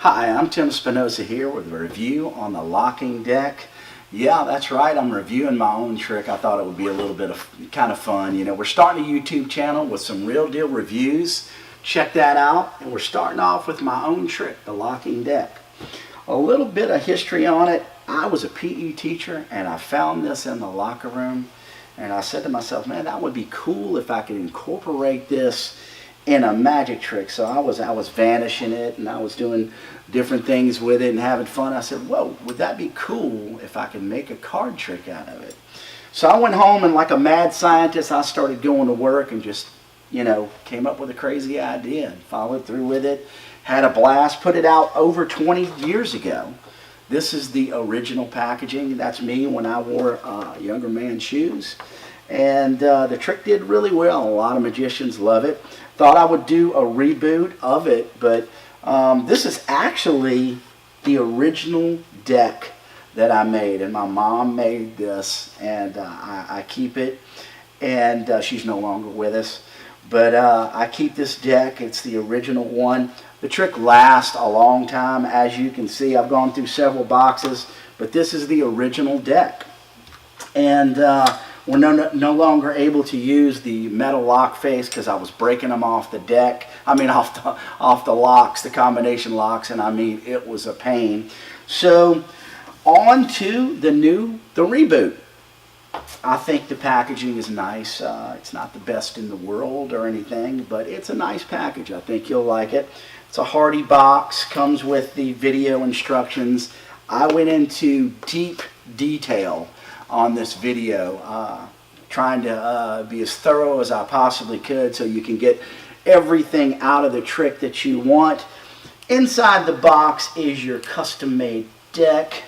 Hi, I'm Tim Spinosa here with a review on the locking deck. Yeah, that's right, I'm reviewing my own trick. I thought it would be a little bit of kind of fun. You know, we're starting a YouTube channel with some real deal reviews. Check that out. And we're starting off with my own trick, the locking deck. A little bit of history on it. I was a PE teacher and I found this in the locker room. And I said to myself, man, that would be cool if I could incorporate this in a magic trick. So I was vanishing it and I was doing different things with it and having fun. I said, whoa, would that be cool if I could make a card trick out of it? So I went home and like a mad scientist, I started going to work and just, you know, came up with a crazy idea and followed through with it. Had a blast, put it out over 20 years ago. This is the original packaging. That's me when I wore younger man's shoes. And the trick did really well. A lot of magicians love it. Thought I would do a reboot of it, but this is actually the original deck that I made. And my mom made this, and I keep it. And she's no longer with us. But I keep this deck. It's the original one. The trick lasts a long time. As you can see, I've gone through several boxes, but this is the original deck. And we're no longer able to use the metal lock face because I was breaking them off the deck. I mean, off the locks, the combination locks, and I mean, it was a pain. So, on to the reboot. I think the packaging is nice. It's not the best in the world or anything, but it's a nice package. I think you'll like it. It's a hardy box, comes with the video instructions. I went into deep detail on this video, trying to be as thorough as I possibly could so you can get everything out of the trick that you want. Inside the box is your custom-made deck.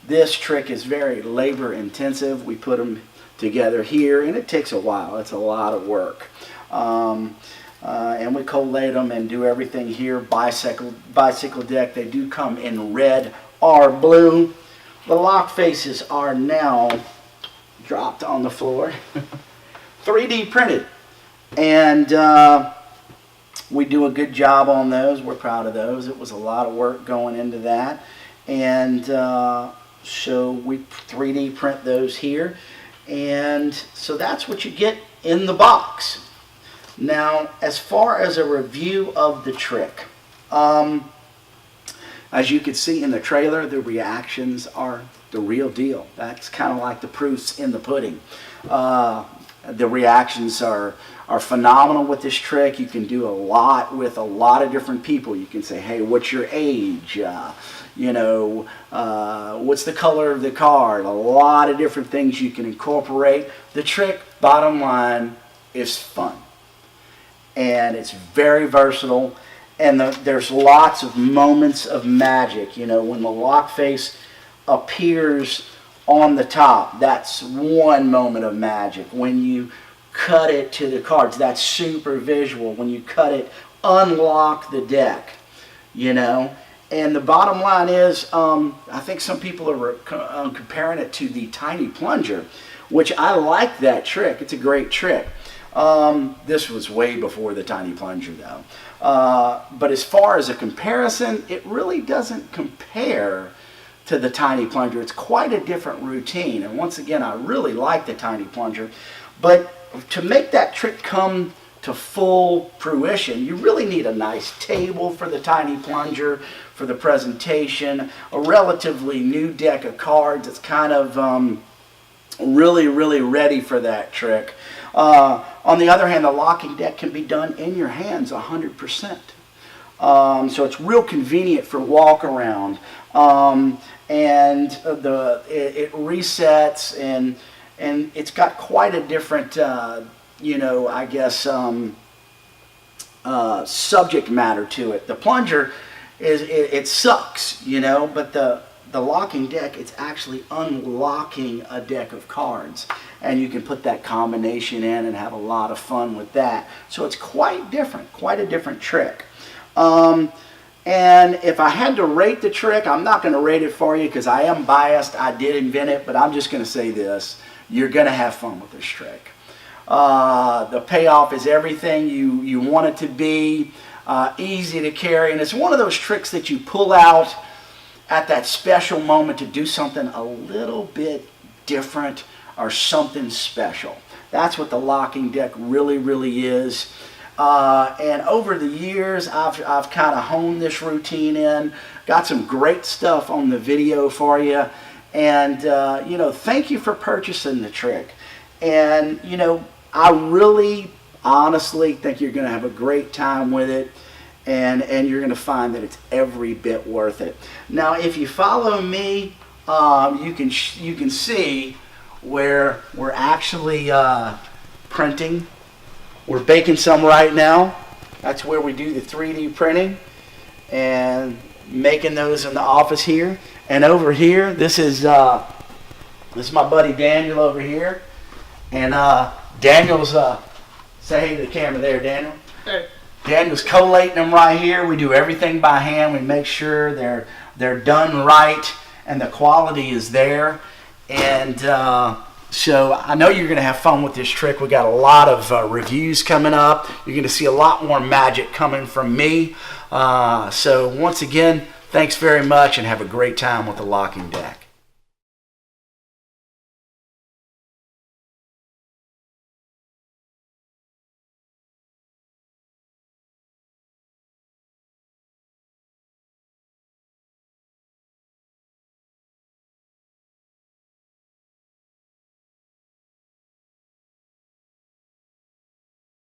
This trick is very labor intensive. We put them together here and it takes a while. It's a lot of work. And we collate them and do everything here. Bicycle deck. They do come in red or blue. The lock faces are now dropped on the floor. 3D printed. And we do a good job on those. We're proud of those. It was a lot of work going into that. And so we 3D print those here. And so that's what you get in the box. Now, as far as a review of the trick, as you can see in the trailer, the reactions are the real deal. That's kind of like the proofs in the pudding. The reactions are phenomenal with this trick. You can do a lot with a lot of different people. You can say, hey, what's your age? You know, what's the color of the card? A lot of different things you can incorporate. The trick, bottom line, is fun. And it's very versatile. And there's lots of moments of magic. You know, when the lock face appears on the top, that's one moment of magic. When you cut it to the cards, that's super visual. When you cut it, unlock the deck, you know. And the bottom line is, I think some people are comparing it to the tiny plunger, which I like that trick. It's a great trick. This was way before the tiny plunger though. But as far as a comparison, it really doesn't compare to the tiny plunger. It's quite a different routine. And once again, I really like the tiny plunger. But to make that trick come to full fruition, you really need a nice table for the tiny plunger, for the presentation, a relatively new deck of cards that's kind of really ready for that trick. On the other hand, the locking deck can be done in your hands 100%. So it's real convenient for walk around. And it resets and it's got quite a different, you know, I guess, subject matter to it. The plunger it sucks, you know, but the locking deck, it's actually unlocking a deck of cards. And you can put that combination in and have a lot of fun with that. So it's quite different, quite a different trick. And if I had to rate the trick, I'm not going to rate it for you because I am biased. I did invent it, but I'm just going to say this. You're going to have fun with this trick. The payoff is everything you want it to be. easy to carry, and it's one of those tricks that you pull out at that special moment to do something a little bit different or something special. That's what the locking deck really, really is. And over the years, I've kind of honed this routine in. Got some great stuff on the video for you. And, you know, thank you for purchasing the trick. And, you know, I really, honestly think you're going to have a great time with it. And you're going to find that it's every bit worth it. Now, if you follow me, you can see where we're actually printing. We're baking some right now. That's where we do the 3D printing and making those in the office here. And over here, this is my buddy Daniel over here. And Daniel's say hey to the camera there, Daniel. Hey. Daniel's collating them right here. We do everything by hand. We make sure they're done right and the quality is there. And so I know you're going to have fun with this trick. We got a lot of reviews coming up. You're going to see a lot more magic coming from me. So once again, thanks very much and have a great time with the locking deck.